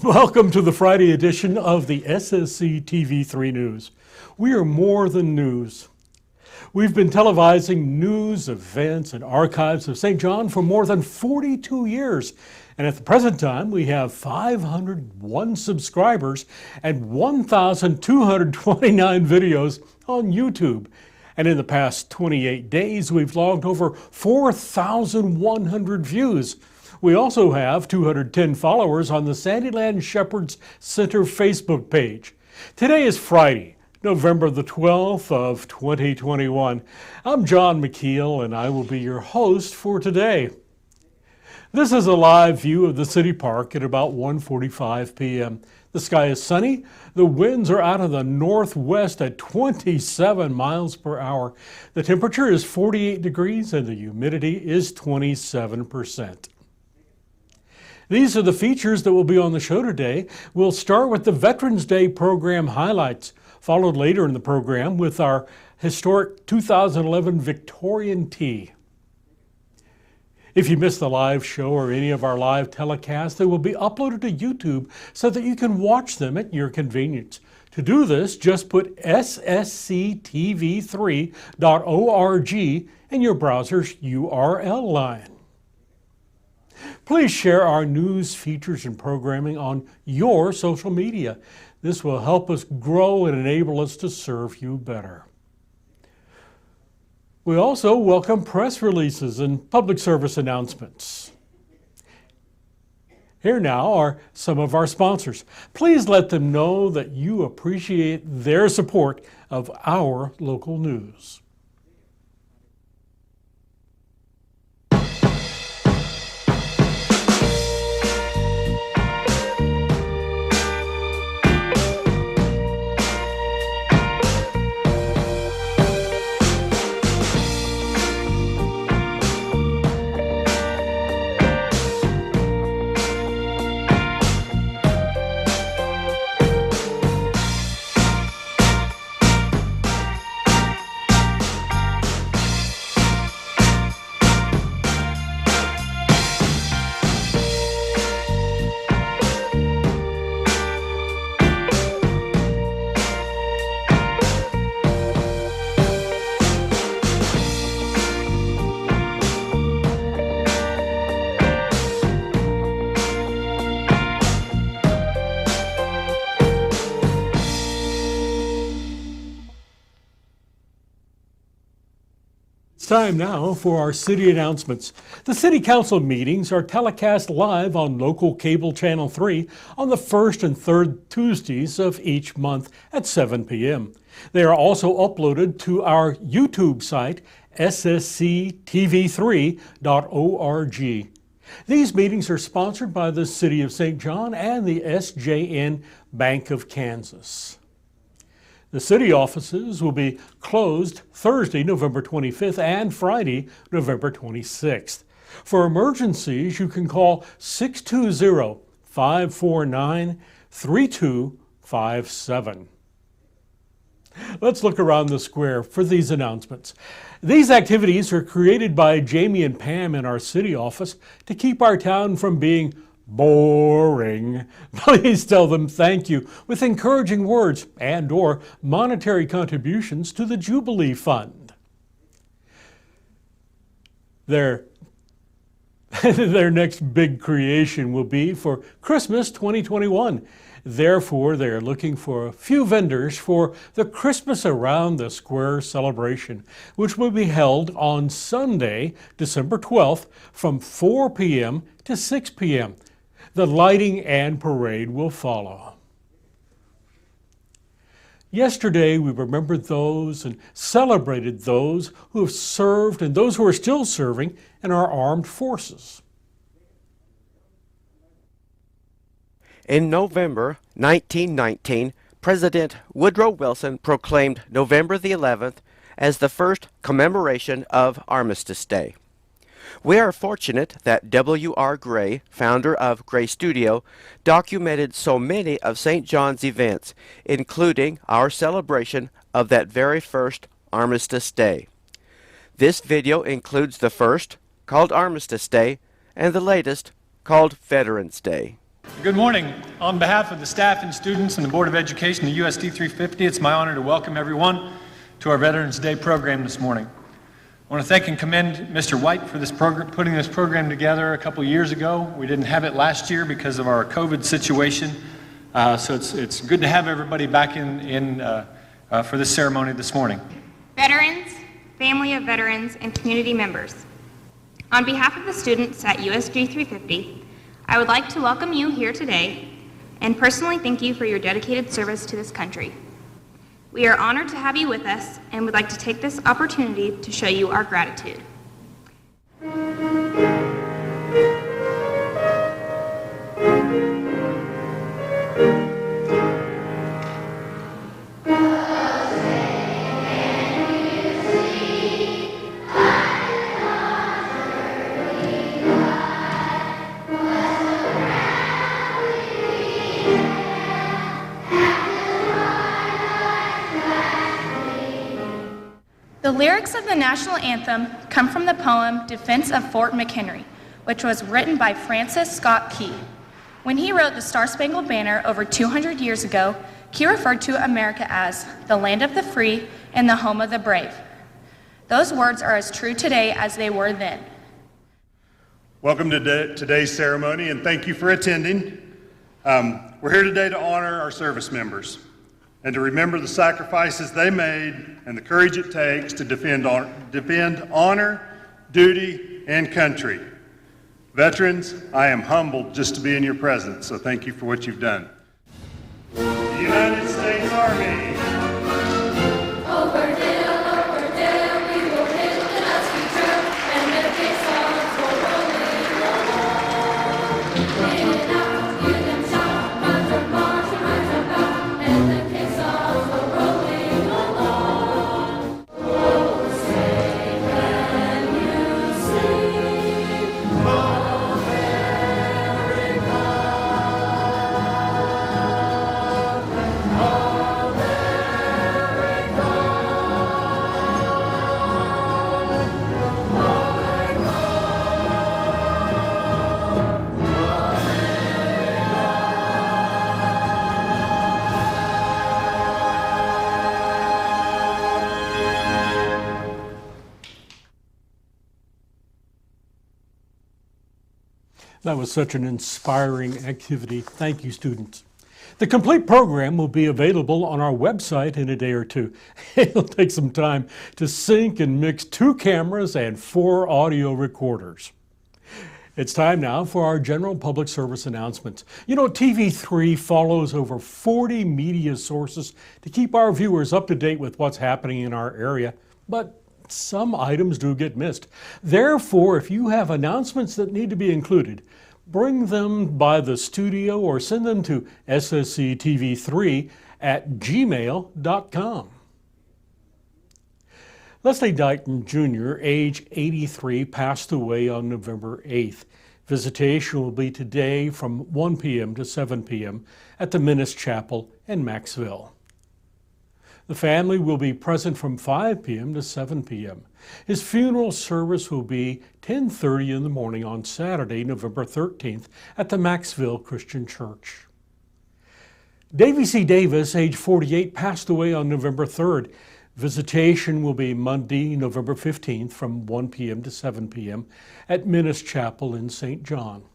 Welcome to the Friday edition of the SSC TV3 News. We are more than news. We've been televising news, events, and archives of St. John for more than 42 years. And at the present time, we have 501 subscribers and 1,229 videos on YouTube. And in the past 28 days, we've logged over 4,100 views. We also have 210 followers on the Sandyland Shepherds Center Facebook page. Today is Friday, November the 12th of 2021. I'm John McKeel, and I will be your host for today. This is a live view of the city park at about 1:45 p.m. The sky is sunny. The winds are out of the northwest at 27 miles per hour. The temperature is 48 degrees and the humidity is 27%. These are the features that will be on the show today. We'll start with the Veterans Day program highlights, followed later in the program with our historic 2011 Victorian tea. If you missed the live show or any of our live telecasts, they will be uploaded to YouTube so that you can watch them at your convenience. To do this, just put ssctv3.org in your browser's URL line. Please share our news, features, and programming on your social media. This will help us grow and enable us to serve you better. We also welcome press releases and public service announcements. Here now are some of our sponsors. Please let them know that you appreciate their support of our local news. It's time now for our city announcements. The City Council meetings are telecast live on local cable channel 3 on the first and third Tuesdays of each month at 7 p.m. They are also uploaded to our YouTube site, ssctv3.org. These meetings are sponsored by the City of St. John and the SJN Bank of Kansas. The city offices will be closed Thursday, November 25th and Friday, November 26th. For emergencies, you can call 620-549-3257. Let's look around the square for these announcements. These activities are created by Jamie and Pam in our city office to keep our town from being boring. Please tell them thank you with encouraging words and/or monetary contributions to the Jubilee Fund. Their next big creation will be for Christmas 2021. Therefore, they are looking for a few vendors for the Christmas Around the Square celebration, which will be held on Sunday, December 12th from 4 p.m. to 6 p.m. The lighting and parade will follow. Yesterday, we remembered those and celebrated those who have served and those who are still serving in our armed forces. In November 1919, President Woodrow Wilson proclaimed November the 11th as the first commemoration of Armistice Day. We are fortunate that W.R. Gray, founder of Gray Studio, documented so many of St. John's events, including our celebration of that very first Armistice Day. This video includes the first, called Armistice Day, and the latest, called Veterans Day. Good morning. On behalf of the staff and students and the Board of Education of USD 350, it's my honor to welcome everyone to our Veterans Day program this morning. I want to thank and commend Mr. White for putting this program together a couple years ago. We didn't have it last year because of our COVID situation, so it's good to have everybody back for this ceremony this morning. Veterans, family of veterans, and community members. On behalf of the students at USD 350, I would like to welcome you here today and personally thank you for your dedicated service to this country. We are honored to have you with us and would like to take this opportunity to show you our gratitude. The lyrics of the national anthem come from the poem Defense of Fort McHenry, which was written by Francis Scott Key. When he wrote the Star-Spangled Banner over 200 years ago, Key referred to America as the land of the free and the home of the brave. Those words are as true today as they were then. Welcome to today's ceremony, and thank you for attending. We're here today to honor our service members and to remember the sacrifices they made and the courage it takes to defend honor, duty, and country. Veterans, I am humbled just to be in your presence, so thank you for what you've done. The United States Army. That was such an inspiring activity. Thank you, students. The complete program will be available on our website in a day or two. It'll take some time to sync and mix 2 cameras and 4 audio recorders. It's time now for our general public service announcements. You know, TV3 follows over 40 media sources to keep our viewers up to date with what's happening in our area, but some items do get missed. Therefore, if you have announcements that need to be included, bring them by the studio or send them to ssctv3@gmail.com. Leslie Dighton Jr., age 83, passed away on November 8th. Visitation will be today from 1 p.m. to 7 p.m. at the Menace Chapel in Maxville. The family will be present from 5 p.m. to 7 p.m. His funeral service will be 10:30 in the morning on Saturday, November 13th at the Maxville Christian Church. Davy C. Davis, age 48, passed away on November 3rd. Visitation will be Monday, November 15th from 1 p.m. to 7 p.m. at Menace Chapel in St. John.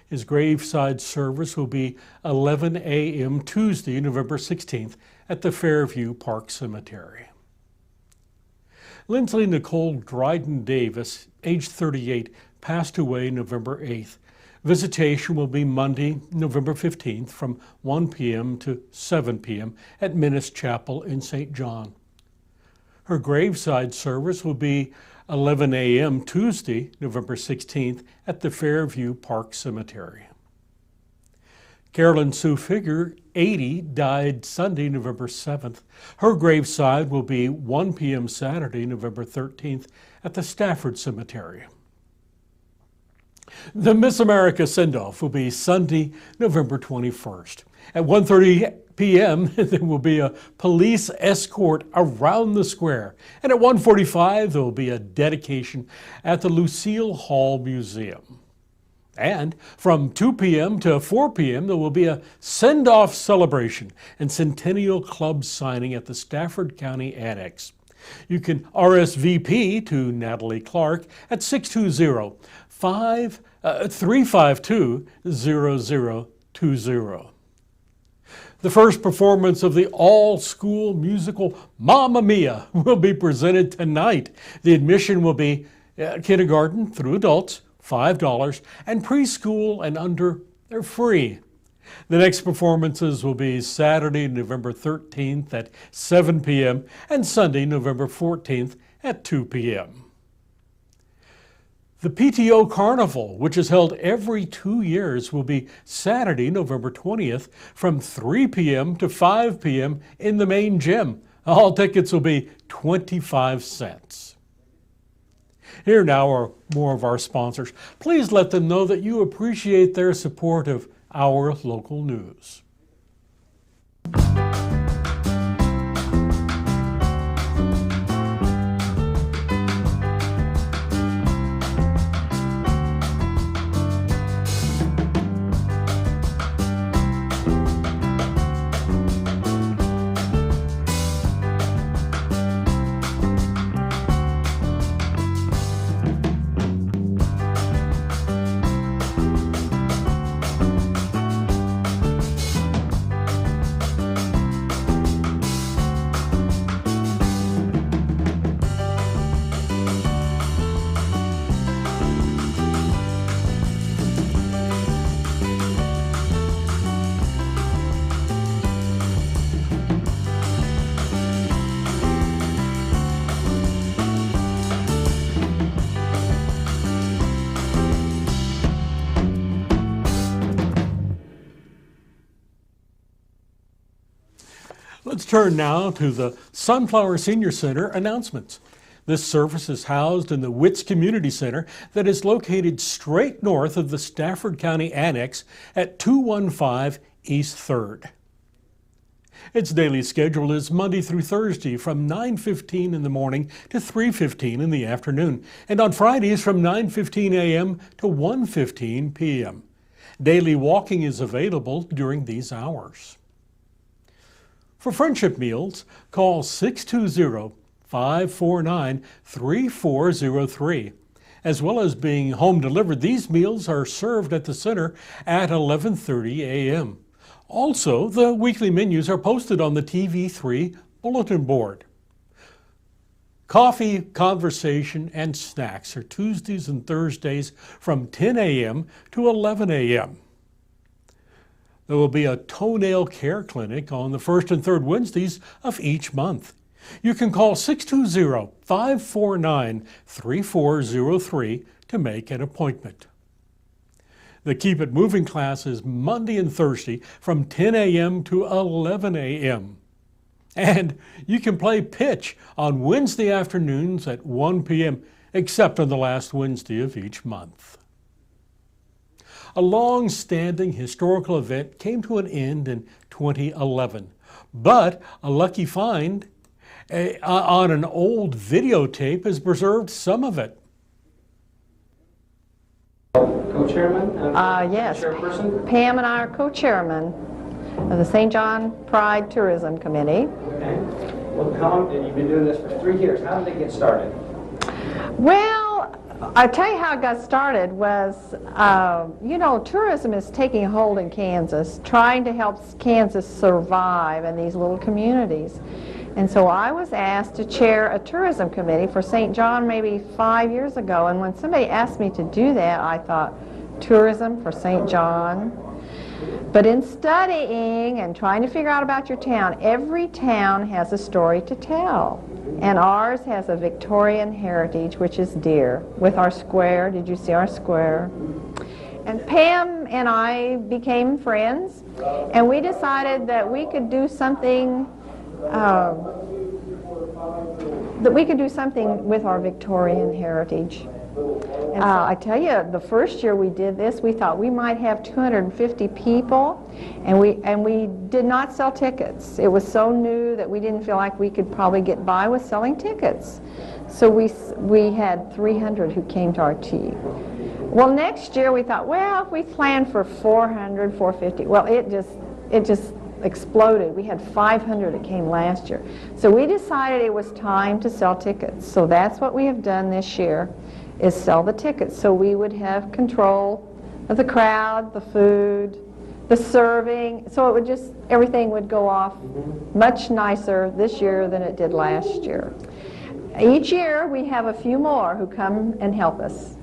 His graveside service will be 11 a.m. Tuesday, November 16th at the Fairview Park Cemetery. Lindsley Nicole Dryden Davis, age 38, passed away November 8th. Visitation will be Monday, November 15th from 1 p.m. to 7 p.m. at Menace Chapel in St. John. Her graveside service will be 11 a.m. Tuesday, November 16th at the Fairview Park Cemetery. Carolyn Sue Figure, 80, died Sunday, November 7th. Her graveside will be 1 p.m. Saturday, November 13th at the Stafford Cemetery. The Miss America send-off will be Sunday, November 21st. At 1:30 p.m., there will be a police escort around the square. And at 1:45, there will be a dedication at the Lucille Hall Museum. And from 2 p.m. to 4 p.m., there will be a send-off celebration and Centennial Club signing at the Stafford County Annex. You can RSVP to Natalie Clark at 620-352-0020. The first performance of the all-school musical Mamma Mia will be presented tonight. The admission will be kindergarten through adults, $5, and preschool and under, they're free. The next performances will be Saturday, November 13th at 7 p.m. and Sunday, November 14th at 2 p.m. The PTO Carnival, which is held every 2 years, will be Saturday, November 20th from 3 p.m. to 5 p.m. in the main gym. All tickets will be 25 cents. Here now are more of our sponsors. Please let them know that you appreciate their support of our local news. Let's turn now to the Sunflower Senior Center announcements. This service is housed in the Witts Community Center that is located straight north of the Stafford County Annex at 215 East 3rd. Its daily schedule is Monday through Thursday from 9:15 in the morning to 3:15 in the afternoon, and on Fridays from 9:15 a.m. to 1:15 p.m. Daily walking is available during these hours. For friendship meals, call 620-549-3403. As well as being home delivered, these meals are served at the center at 11:30 a.m. Also, the weekly menus are posted on the TV3 bulletin board. Coffee, conversation, and snacks are Tuesdays and Thursdays from 10 a.m. to 11 a.m. There will be a toenail care clinic on the first and third Wednesdays of each month. You can call 620-549-3403 to make an appointment. The Keep It Moving class is Monday and Thursday from 10 a.m. to 11 a.m. And you can play pitch on Wednesday afternoons at 1 p.m., except on the last Wednesday of each month. A long-standing historical event came to an end in 2011, but a lucky find on an old videotape has preserved some of it. Co-chairman? Yes. Chairperson? Pam and I are co-chairman of the St. John Pride Tourism Committee. Okay. Well, you've been doing this for 3 years. How did it get started? Well, I'll tell you how it got started was, tourism is taking hold in Kansas, trying to help Kansas survive in these little communities. And so I was asked to chair a tourism committee for St. John maybe 5 years ago. And when somebody asked me to do that, I thought, tourism for St. John? But in studying and trying to figure out about your town, every town has a story to tell. And ours has a Victorian heritage, which is dear, with our square. Did you see our square? And Pam and I became friends, and we decided that we could do something with our Victorian heritage. And I tell you, the first year we did this, we thought we might have 250 people, and we did not sell tickets. It was so new that we didn't feel like we could probably get by with selling tickets. So we had 300 who came to our tea. Well, next year we thought, well, if we planned for 400, 450, well, it just exploded. We had 500 that came last year. So we decided it was time to sell tickets. So that's what we have done this year, is sell the tickets. So we would have control of the crowd, the food, the serving. So it would just, everything would go off much nicer this year than it did last year. Each year we have a few more who come and help us.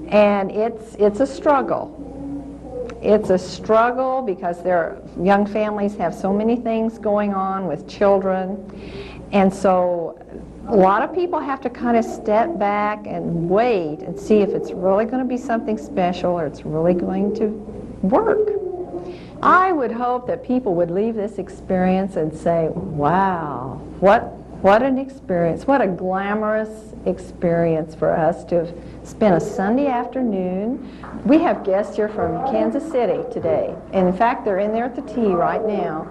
And it's a struggle. It's a struggle because young families have so many things going on with children. And so a lot of people have to kind of step back and wait and see if it's really going to be something special or it's really going to work. I would hope that people would leave this experience and say, wow, what an experience, what a glamorous experience for us to have spent a Sunday afternoon. We have guests here from Kansas City today. And in fact, they're in there at the tea right now.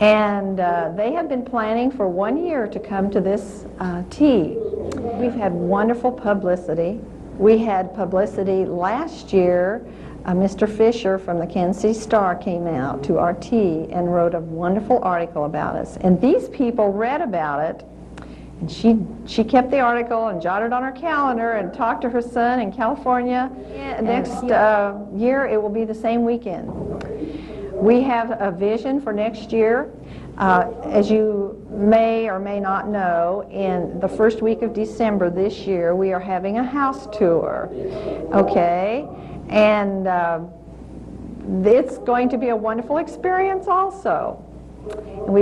And they have been planning for 1 year to come to this tea. We've had wonderful publicity. We had publicity last year. Mr. Fisher from the Kansas City Star came out to our tea and wrote a wonderful article about us. And these people read about it, and she kept the article and jotted on her calendar and talked to her son in California. Next year it will be the same weekend. We have a vision for next year. As you may or may not know, in the first week of December this year, we are having a house tour, okay? And it's going to be a wonderful experience also. And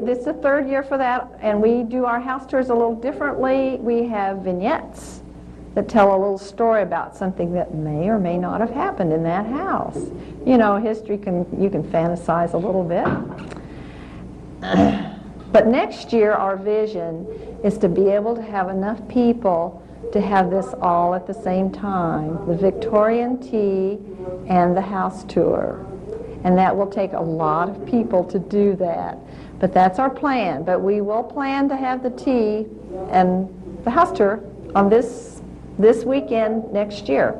this is the third year for that, and we do our house tours a little differently. We have vignettes that tell a little story about something that may or may not have happened in that house. You know, history you can fantasize a little bit. But next year our vision is to be able to have enough people to have this all at the same time, the Victorian tea and the house tour. And that will take a lot of people to do that. But that's our plan. But we will plan to have the tea and the house tour on this weekend next year.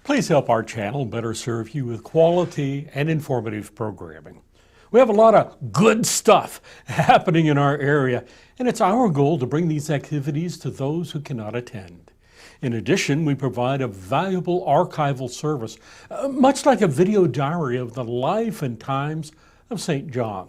Please help our channel better serve you with quality and informative programming. We have a lot of good stuff happening in our area, and it's our goal to bring these activities to those who cannot attend. In addition, we provide a valuable archival service, much like a video diary of the life and times of St. John.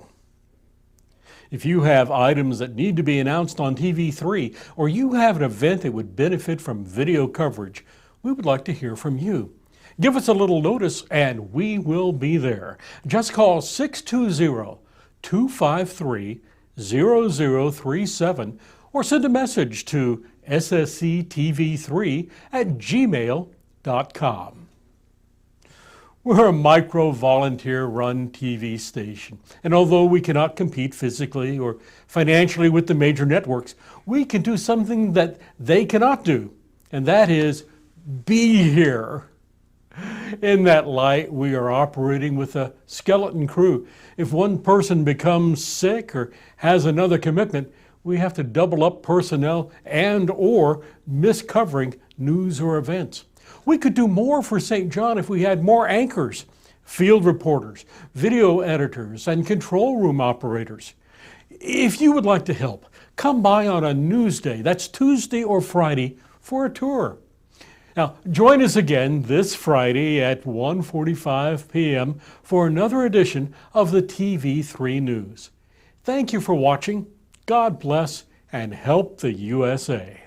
If you have items that need to be announced on TV3, or you have an event that would benefit from video coverage, we would like to hear from you. Give us a little notice and we will be there. Just call 620-253-0037 or send a message to ssctv3@gmail.com. We're a micro-volunteer-run TV station, and although we cannot compete physically or financially with the major networks, we can do something that they cannot do, and that is be here. In that light, we are operating with a skeleton crew. If one person becomes sick or has another commitment, we have to double up personnel and/or miss covering news or events. We could do more for St. John if we had more anchors, field reporters, video editors, and control room operators. If you would like to help, come by on a news day, that's Tuesday or Friday, for a tour. Now, join us again this Friday at 1:45 p.m. for another edition of the TV3 News. Thank you for watching. God bless and help the USA.